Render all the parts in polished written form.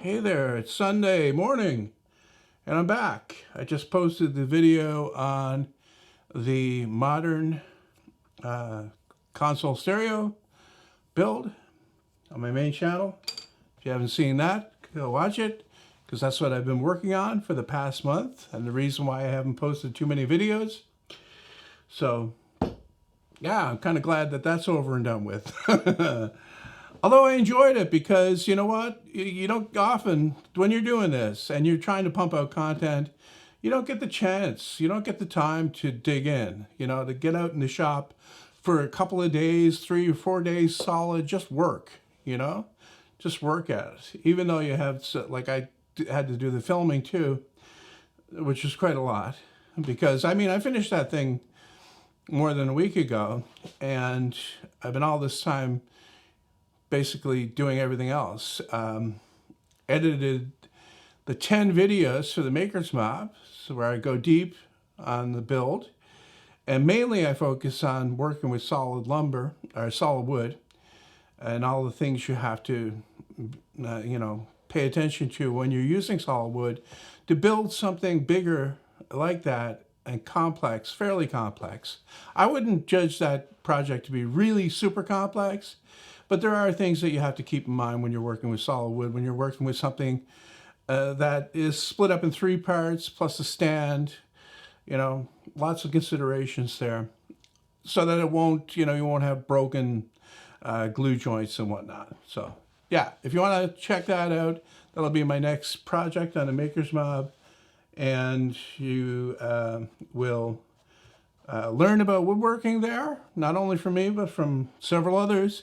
Hey there, it's Sunday morning and I'm back. I just posted the video on the modern uh, console stereo build on my main channel. If you haven't seen that, go watch it because that's what I've been working on for the past month and the reason why I haven't posted too many videos. So yeah, I'm kind of glad that that's over and done with. Although I enjoyed it because you know what? You don't often, when you're doing this and you're trying to pump out content, you don't get the chance, you don't get the time to dig in, to get out in the shop for a couple of days, 3 or 4 days solid, just work, just work at it. Even though you have, like I had to do the filming too, which is quite a lot because I finished that thing more than a week ago and I've been all this time basically doing everything else. Edited the 10 videos for the Maker's Mob, so where I go deep on the build. And mainly I focus on working with solid lumber, or solid wood, and all the things you have to, pay attention to when you're using solid wood to build something bigger like that and complex, fairly complex. I wouldn't judge that project to be really super complex, but there are things that you have to keep in mind when you're working with solid wood, when you're working with something that is split up in 3 parts, plus a stand, lots of considerations there, so that it won't, you won't have broken glue joints and whatnot. So yeah, if you want to check that out, that'll be my next project on the Maker's Mob, and you will learn about woodworking there, not only from me, but from several others.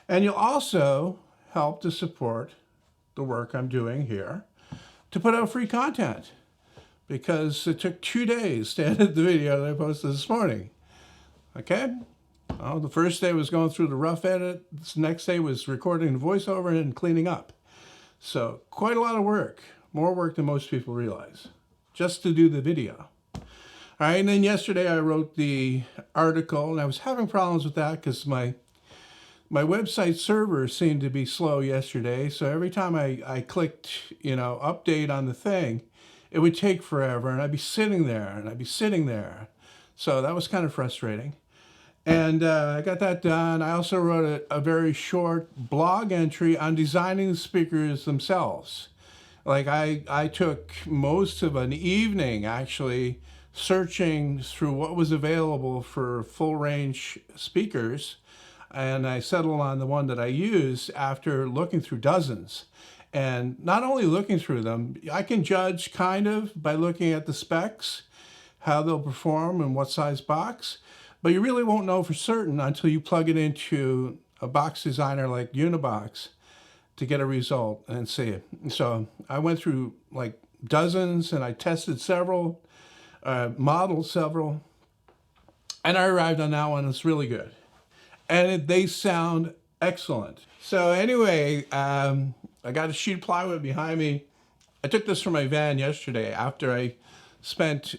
And you'll also help to support the work I'm doing here to put out free content, because it took 2 days to edit the video that I posted this morning. Okay? Well, the first day was going through the rough edit. This next day was recording the voiceover and cleaning up. So quite a lot of work, more work than most people realize, just to do the video. All right, and then yesterday I wrote the article, and I was having problems with that because my website server seemed to be slow yesterday. So every time I clicked, update on the thing, it would take forever and I'd be sitting there. So that was kind of frustrating. And I got that done. I also wrote a very short blog entry on designing the speakers themselves. Like I took most of an evening actually searching through what was available for full range speakers. And I settled on the one that I used after looking through dozens. And not only looking through them, I can judge kind of by looking at the specs, how they'll perform and what size box. But you really won't know for certain until you plug it into a box designer like Unibox to get a result and see it. So I went through like dozens and I tested several, modeled several, and I arrived on that one. It's really good. And they sound excellent. So anyway, I got a sheet of plywood behind me. I took this from my van yesterday after I spent,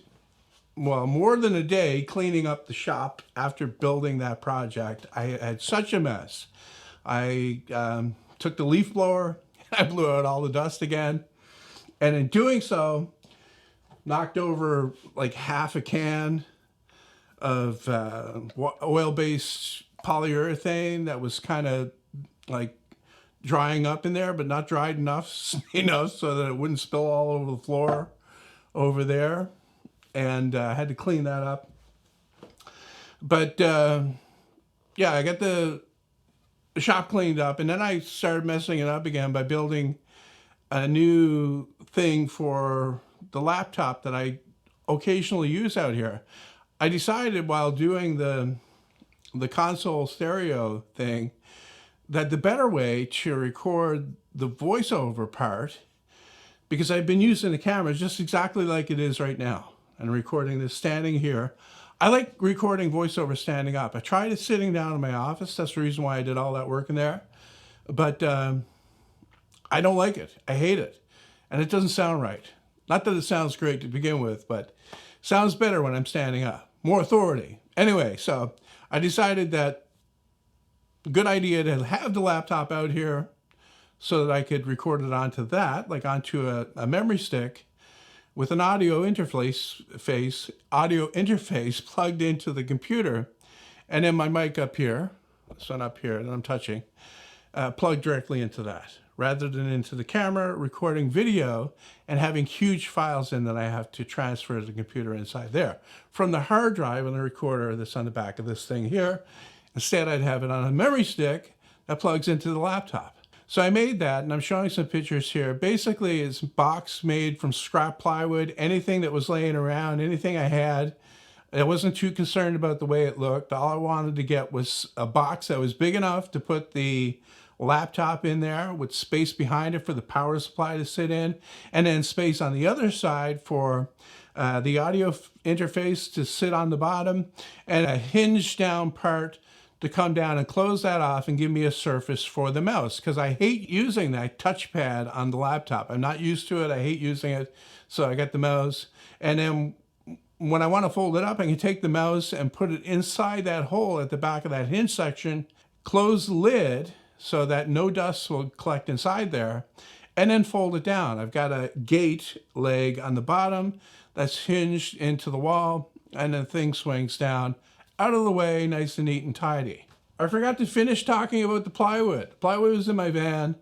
more than a day cleaning up the shop after building that project. I had such a mess. I took the leaf blower, I blew out all the dust again. And in doing so, knocked over like half a can of oil-based polyurethane that was kind of like drying up in there, but not dried enough, so that it wouldn't spill all over the floor over there. And I had to clean that up. But yeah, I got the shop cleaned up, and then I started messing it up again by building a new thing for the laptop that I occasionally use out here. I decided while doing the console stereo thing that the better way to record the voiceover part, because I've been using the camera just exactly like it is right now and recording this standing here. I like recording voiceover standing up. I tried it sitting down in my office. That's the reason why I did all that work in there. But I don't like it. I hate it. And it doesn't sound right. Not that it sounds great to begin with, but it sounds better when I'm standing up. More authority. Anyway, so I decided that a good idea to have the laptop out here so that I could record it onto that, like onto a memory stick with an audio interface plugged into the computer, and then my mic up here, this one up here that I'm touching, plugged directly into that, rather than into the camera, recording video and having huge files in that I have to transfer to the computer inside there. From the hard drive on the recorder that's on the back of this thing here, instead I'd have it on a memory stick that plugs into the laptop. So I made that, and I'm showing some pictures here. Basically, it's a box made from scrap plywood, anything that was laying around, anything I had. I wasn't too concerned about the way it looked. All I wanted to get was a box that was big enough to put the laptop in there with space behind it for the power supply to sit in, and then space on the other side for the audio interface to sit on the bottom, and a hinge down part to come down and close that off and give me a surface for the mouse, because I hate using that touchpad on the laptop. I'm not used to it. I hate using it. So I got the mouse, and then when I want to fold it up, I can take the mouse and put it inside that hole at the back of that hinge section, close the lid so that no dust will collect inside there, and then fold it down. I've got a gate leg on the bottom that's hinged into the wall, and the thing swings down out of the way, nice and neat and tidy. I forgot to finish talking about the plywood. The plywood was in my van,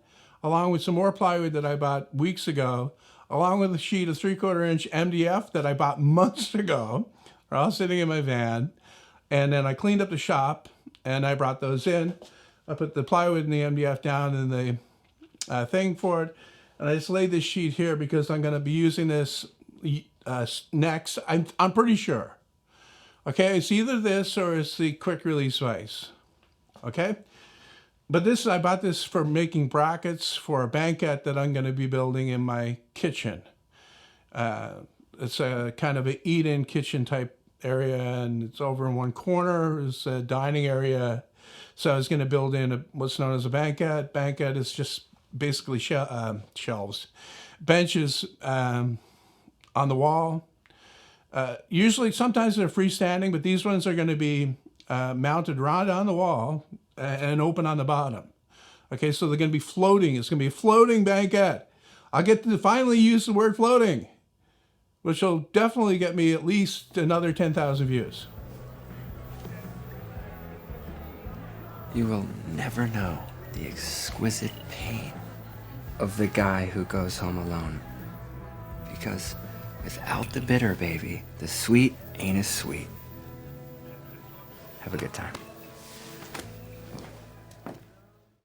along with some more plywood that I bought weeks ago, along with a sheet of 3/4 inch MDF that I bought months ago. They're all sitting in my van. And then I cleaned up the shop and I brought those in. I put the plywood and the MDF down in the thing for it. And I just laid this sheet here because I'm going to be using this next. I'm pretty sure. Okay, it's either this or it's the quick release vise. Okay, but this, I bought this for making brackets for a banquette that I'm going to be building in my kitchen. It's a kind of an eat-in kitchen type area, and it's over in one corner. It's a dining area. So I was going to build in what's known as a banquette. Banquette is just basically shelves, benches on the wall. Usually, sometimes they're freestanding, but these ones are going to be mounted right on the wall and open on the bottom. Okay, so they're going to be floating. It's going to be a floating banquette. I'll get to finally use the word floating, which will definitely get me at least another 10,000 views. You will never know the exquisite pain of the guy who goes home alone. Because without the bitter, baby, the sweet ain't as sweet. Have a good time.